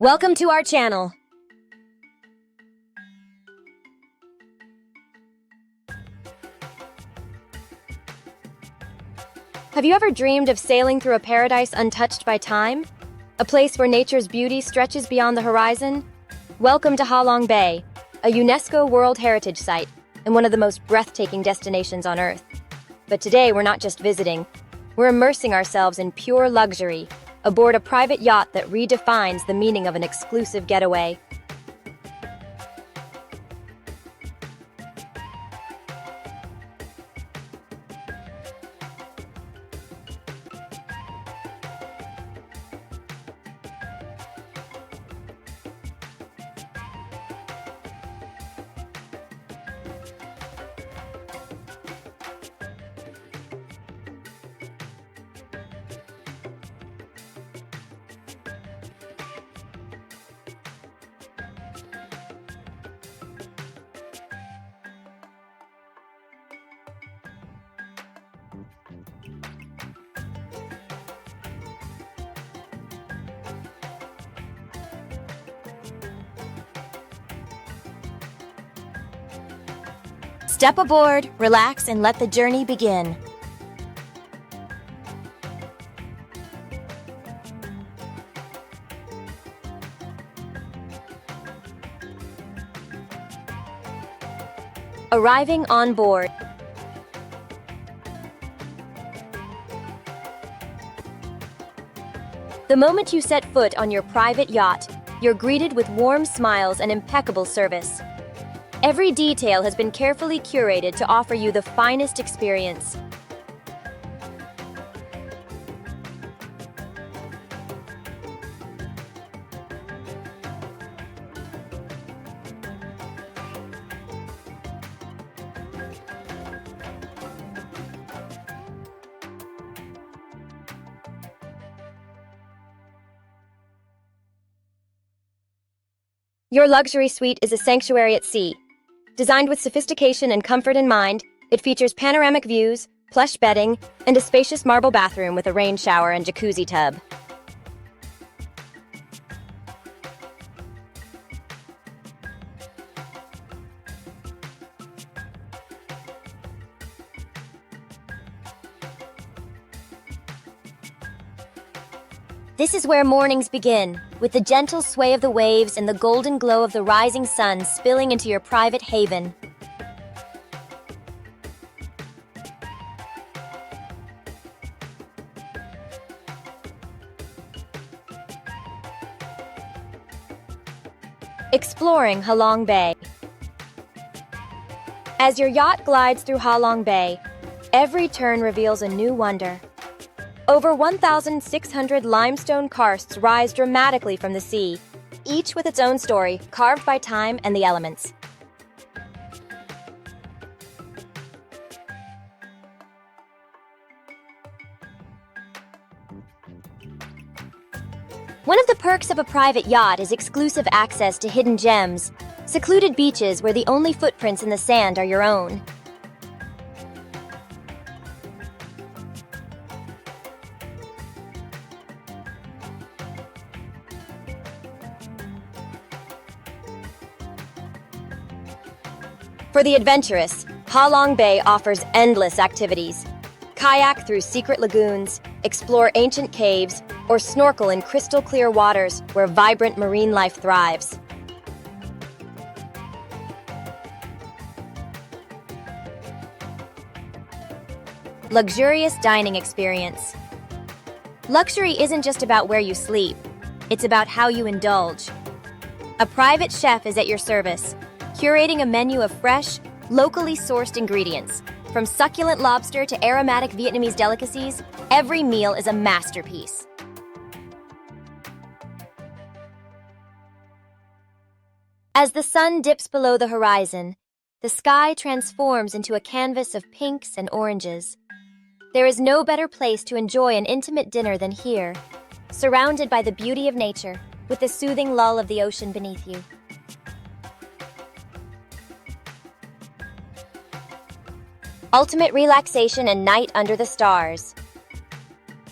Welcome to our channel. Have you ever dreamed of sailing through a paradise untouched by time? A place where nature's beauty stretches beyond the horizon? Welcome to Ha Long Bay, a UNESCO World Heritage Site and one of the most breathtaking destinations on Earth. But today we're not just visiting, we're immersing ourselves in pure luxury aboard a private yacht that redefines the meaning of an exclusive getaway. Step aboard, relax, and let the journey begin. Arriving on board. The moment you set foot on your private yacht, you're greeted with warm smiles and impeccable service. Every detail has been carefully curated to offer you the finest experience. Your luxury suite is a sanctuary at sea. Designed with sophistication and comfort in mind, it features panoramic views, plush bedding, and a spacious marble bathroom with a rain shower and jacuzzi tub. This is where mornings begin, with the gentle sway of the waves and the golden glow of the rising sun spilling into your private haven. Exploring Ha Long Bay. As your yacht glides through Ha Long Bay, every turn reveals a new wonder. Over 1,600 limestone karsts rise dramatically from the sea, each with its own story, carved by time and the elements. One of the perks of a private yacht is exclusive access to hidden gems, secluded beaches where the only footprints in the sand are your own. For the adventurous, Ha Long Bay offers endless activities. Kayak through secret lagoons, explore ancient caves, or snorkel in crystal-clear waters where vibrant marine life thrives. Luxurious dining experience. Luxury isn't just about where you sleep, it's about how you indulge. A private chef is at your service, curating a menu of fresh, locally sourced ingredients. From succulent lobster to aromatic Vietnamese delicacies, every meal is a masterpiece. As the sun dips below the horizon, the sky transforms into a canvas of pinks and oranges. There is no better place to enjoy an intimate dinner than here, surrounded by the beauty of nature, with the soothing lull of the ocean beneath you. Ultimate relaxation and night under the stars.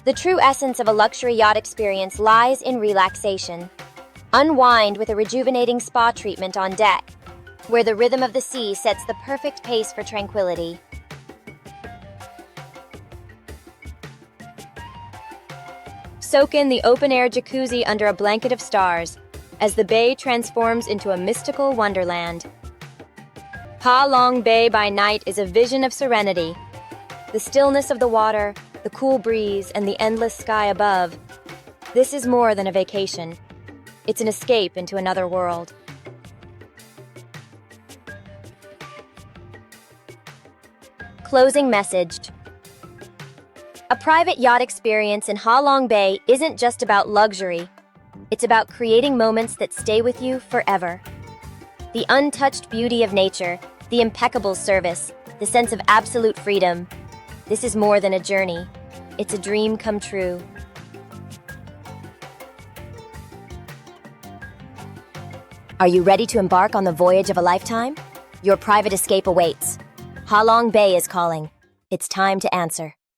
The true essence of a luxury yacht experience lies in relaxation. Unwind with a rejuvenating spa treatment on deck, where the rhythm of the sea sets the perfect pace for tranquility. Soak in the open-air jacuzzi under a blanket of stars, as the bay transforms into a mystical wonderland. Ha Long Bay by night is a vision of serenity. The stillness of the water, the cool breeze, and the endless sky above. This is more than a vacation. It's an escape into another world. Closing message. A private yacht experience in Ha Long Bay isn't just about luxury. It's about creating moments that stay with you forever. The untouched beauty of nature, the impeccable service, the sense of absolute freedom. This is more than a journey. It's a dream come true. Are you ready to embark on the voyage of a lifetime? Your private escape awaits. Ha Long Bay is calling. It's time to answer.